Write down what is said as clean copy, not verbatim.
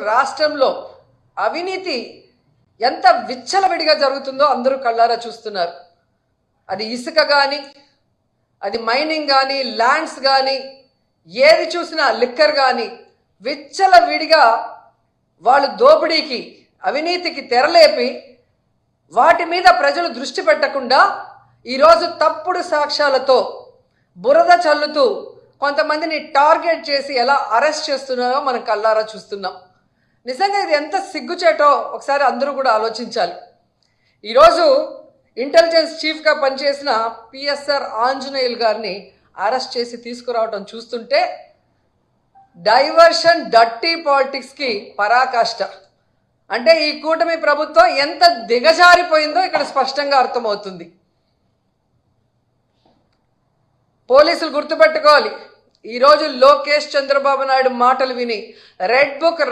రాష్ట్రంలో అవినీతి ఎంత విచ్చలవిడిగా జరుగుతుందో అందరూ కళ్ళారా చూస్తున్నారు. అది ఇసుక కానీ, అది మైనింగ్ కానీ, ల్యాండ్స్ కానీ, ఏది చూసినా లిక్కర్ కానీ విచ్చలవిడిగా వాళ్ళు దోపిడీకి, అవినీతికి తెరలేపి వాటి మీద ప్రజలు దృష్టి పెట్టకుండా ఈరోజు తప్పుడు సాక్ష్యాలతో బురద చల్లుతూ కొంతమందిని టార్గెట్ చేసి ఎలా అరెస్ట్ చేస్తున్నారో మనం కళ్ళారా చూస్తున్నాం. నిజంగా ఇది ఎంత సిగ్గుచేటో ఒకసారి అందరూ కూడా ఆలోచించాలి. ఈరోజు ఇంటెలిజెన్స్ చీఫ్గా పనిచేసిన పిఎస్ఆర్ ఆంజనేయులు గారిని అరెస్ట్ చేసి తీసుకురావడం చూస్తుంటే డైవర్షన్ డర్టీ పాలిటిక్స్కి పరాకాష్ట. అంటే ఈ కూటమి ప్రభుత్వం ఎంత దిగజారిపోయిందో ఇక్కడ స్పష్టంగా అర్థమవుతుంది. పోలీసులు గుర్తుపెట్టుకోవాలి, ఈరోజు లోకేష్ చంద్రబాబు నాయుడు మాటలు విని రెడ్ బుక్